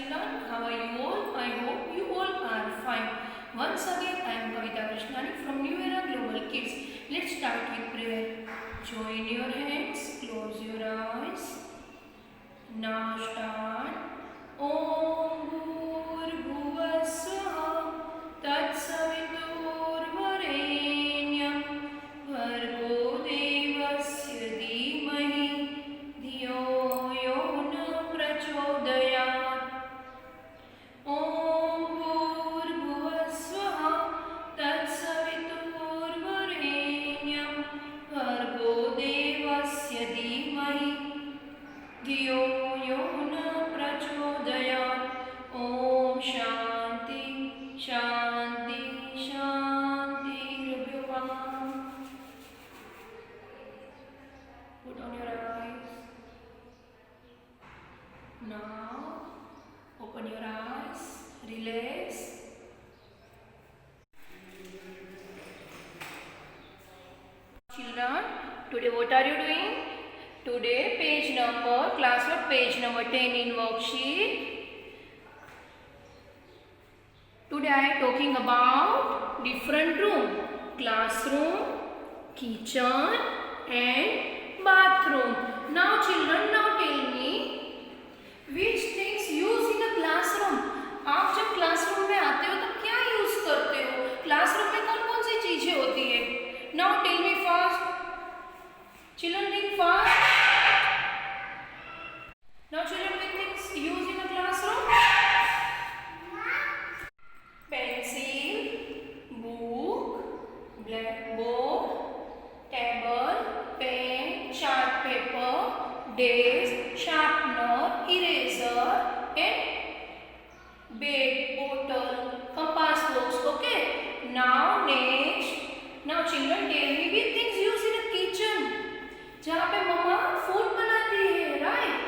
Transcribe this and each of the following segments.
children, how are you all? I hope you all are fine. Once again, I am Kavita Krishnani from New Era Global Kids. Let's start with prayer. Join your hands, close your eyes. Now start. Om Bhurbhuvah Swaha Tatsaviturvarenyam Bhargo Devasya Dhimahi Dhiyo Yo Na Prachodayat. Om Bhurbhuvah Swaha Tatsaviturvarenyam Bhargo Devasya Dhimahi Dhiyo Yo Na Prachodayat. Om Shanti Shanti Shanti. Rub your palm. Put on your eyes. Now open your eyes. Relax. Children, today what are you doing? Today classwork page number 10 in worksheet. Today I am talking about different room, classroom, kitchen and bathroom. Now children, now tell me which things used in a classroom. आप जब classroom में आते हो तो क्या use करते हो? Classroom में कौन कौन सी चीजें होती है? Now tell me fast. Children, think fast. Now children, which things used in a classroom? Pencil, book, blackboard, table, pen, chart paper, desk, sharpener, eraser and bag, bottle, compass box. Okay. Now next. Now children, tell me which things used in a kitchen. जहाँ पे मम्मा food बनाती है, right?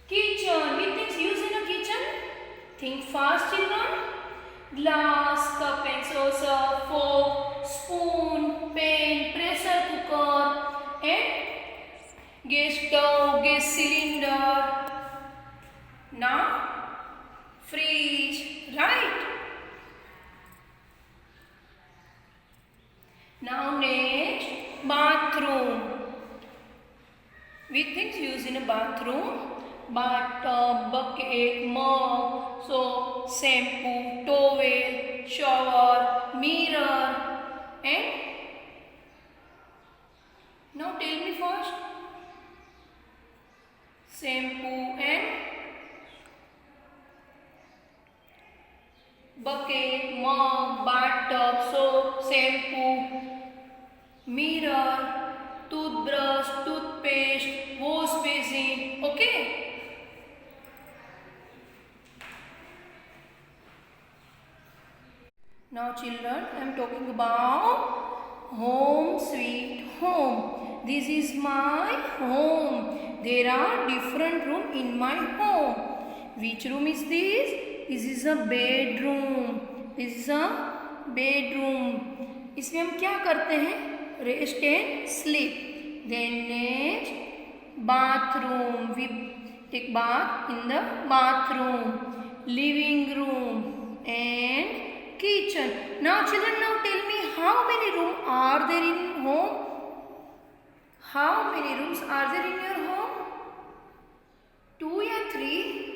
Kitchen. Which things used in a kitchen? Think fast, children. Glass, cup and saucer, fork, spoon, pan, pressure cooker, and gas stove, gas cylinder. Now, fridge, right? Now next, bathroom. Which things used in a bathroom? Bathtub, bucket, mug, soap, shampoo, towel, shower, mirror, and now tell me first. Shampoo and bucket, mug, bathtub, soap, shampoo, mirror, toothbrush, toothpaste, wash basin. Okay. Now children, I am talking about home sweet home. This is my home. There are different rooms in my home. Which room is this? This is a bedroom. This is a bedroom. इसमें हम क्या करते हैं? Rest and sleep. Then next, bathroom. We take bath in the bathroom. Living room and kitchen. Now children, now tell me how many rooms are there in home? How many rooms are there in your home? 2 or 3?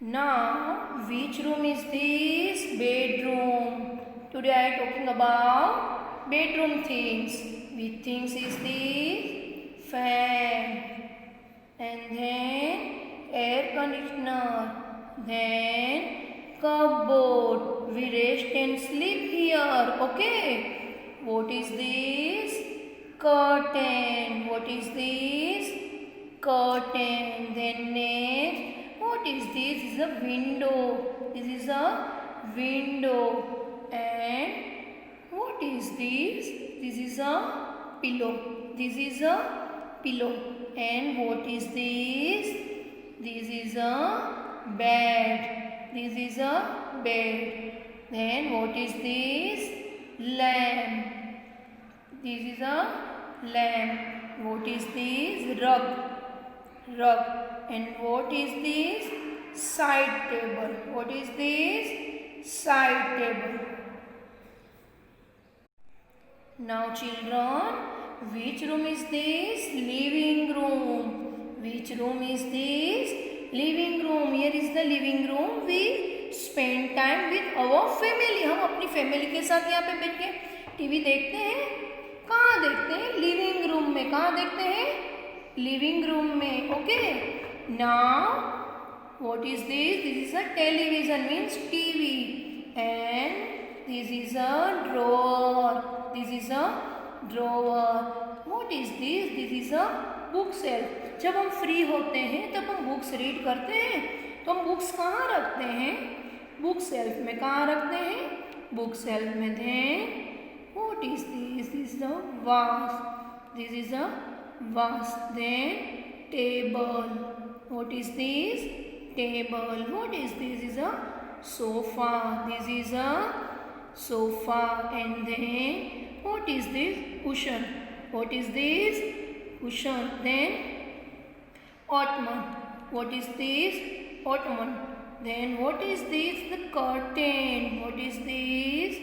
Now which room is this? Bedroom. Today I am talking about bedroom things. Which things is this? Fan, and then air conditioner, then cupboard. We rest and sleep here. Okay. What is this? Curtain. What is this? Curtain. Then next, what is this? This is a window. This is a window. And what is this? This is a pillow. This is a pillow. And what is this? This is a bed. This is a bed. Then what is this? Lamp. This is a Lamp. What is this? Rug. Rug. And what is this? Side table. What is this? Side table. Now children, which room is this? Living room. Which room is this? Living room. Here is the living room. We spend time with our family. हम अपनी family के साथ यहाँ पे बैठ के TV देखते हैं. कहाँ देखते हैं? लिविंग रूम में. कहाँ देखते हैं? लिविंग रूम में. Okay. Now what is this? This is a television, means TV, and this is a drawer. This is a drawer. What is this? This is a book shelf. जब हम free होते हैं तब हम books read करते हैं, तो हम बुक्स कहाँ रखते हैं? बुक सेल्फ में. कहाँ रखते हैं? बुक सेल्फ में. Then what is this? This is a vase. This is a vase. Then table. What is this? Table. What is this? This is a sofa. This is a sofa. And then what is this? Cushion. What is this? Cushion. Then ottoman. What is this? Ottoman. Then what is this? The curtain. What is this?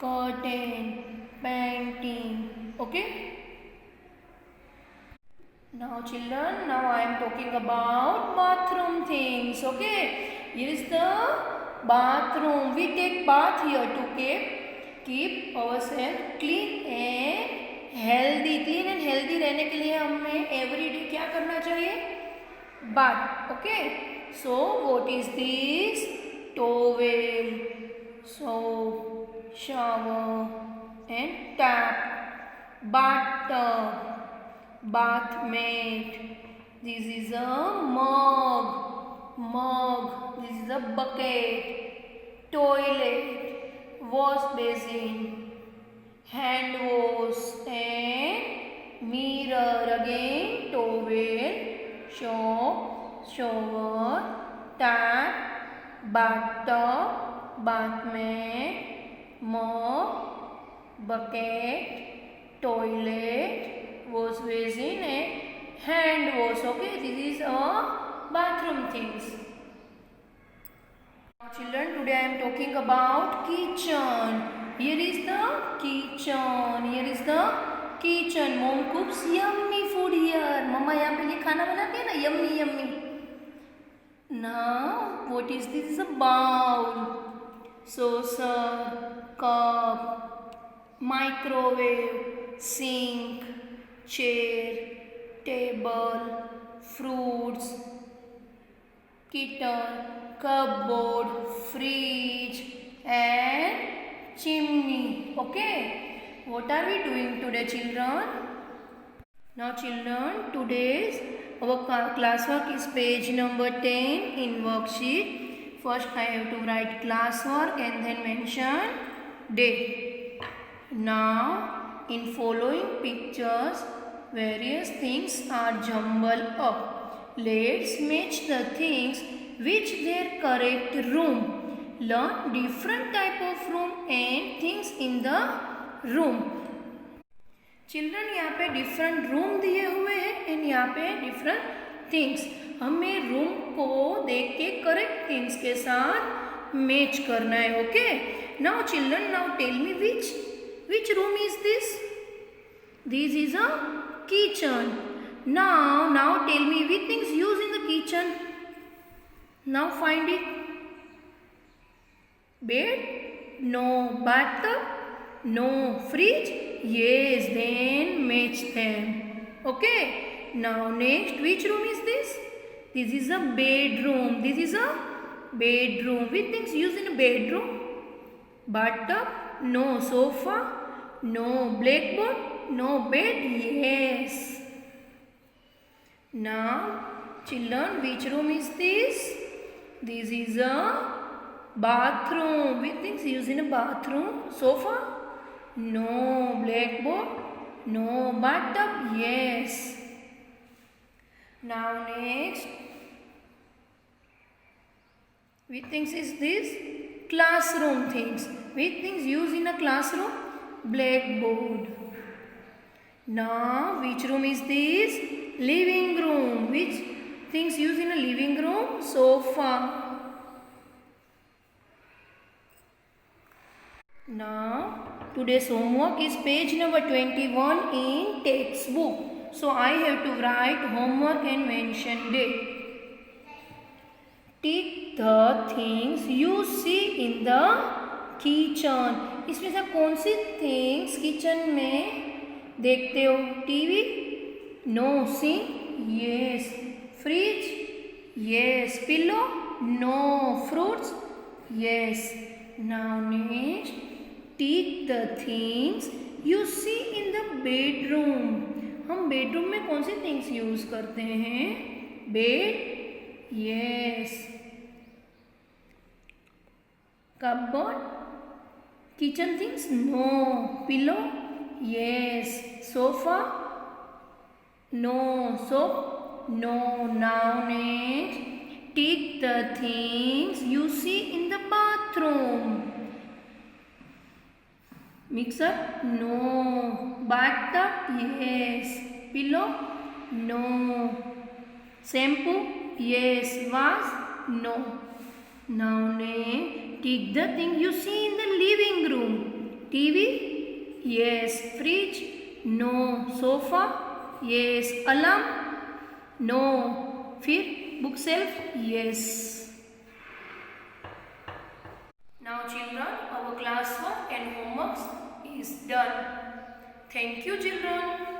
Curtain. Painting. Okay. Now children, now I am talking about bathroom things. Okay. Here is the bathroom. We take bath here to keep ourselves clean and healthy. Clean and healthy रहने के लिए हमें every day क्या करना चाहिए? Bath. Okay. So what is this? Towel, soap, shower and tap. Bathtub. Bath mat. This is a mug. This is a bucket. Toilet. Wash basin. Hand wash and mirror. Again towel, soap, shower, tap, bathtub, bath mat, mug, bucket, toilet, wash basin and hand wash. Okay, this is our bathroom things. Now children, today I am talking about kitchen. Here is the kitchen. Here is the kitchen. Mom cooks yummy food here. Mama यहाँ पे ये खाना बनाती है ना, yummy yummy. Now what is this? This is a bowl, saucer, cup, microwave, sink, chair, table, fruits, kettle, cupboard, fridge and chimney. Okay. What are we doing today children? Now children, today's our classwork is page number 10 in worksheet. First I have to write classwork and then mention day. Now in following pictures, various things are jumbled up. Let's match the things which their correct room. Learn different type of room and things in the room. Children यहाँ पे different room दिए हुए हैं and यहाँ पे different things. हमें room को देख के करेक्ट थिंग्स के साथ मैच करना है. Okay. Now children, now tell me which room is this? This is a kitchen. Now tell me which things used in the kitchen. Now find it. Bed? No. Bathtub? No. Fridge? Yes. Then match them. Okay. Now next, which room is this? This is a bedroom. This is a bedroom. Which things used in a bedroom? Bathtub? No. Sofa? No. Blackboard? No. Bed? Yes. Now children, which room is this? This is a bathroom. Which things used in a bathroom? Sofa? No. Blackboard? No. Bathtub? Yes. Now next, which things is this? Classroom things. Which things used in a classroom? Blackboard. Now, which room is this? Living room. Which things used in a living room? Sofa. Now, today's homework is page number 21 in textbook. So, I have to write homework and mention date. Tick the things you see in the kitchen. इसमें से कौन सी things kitchen में देखते हो? TV? No. Sink? Yes. Fridge? Yes. Pillow? No. Fruits? Yes. Now next, tick the things you see in the bedroom. हम bedroom में कौन सी थिंग्स यूज करते हैं? Bed? Yes. Cupboard? Kitchen things? No. Pillow? Yes. Sofa? No. Soap? No. Now next, tick the things you see in the bathroom. Mixer? No. Bathtub? Yes. Pillow? No. Shampoo? Yes. Vase? No. Now name, tick the thing you see in the living room. TV? Yes. Fridge? No. Sofa? Yes. Alarm? No. फिर bookshelf? Yes. Now children, our classwork and homework is done. Thank you children.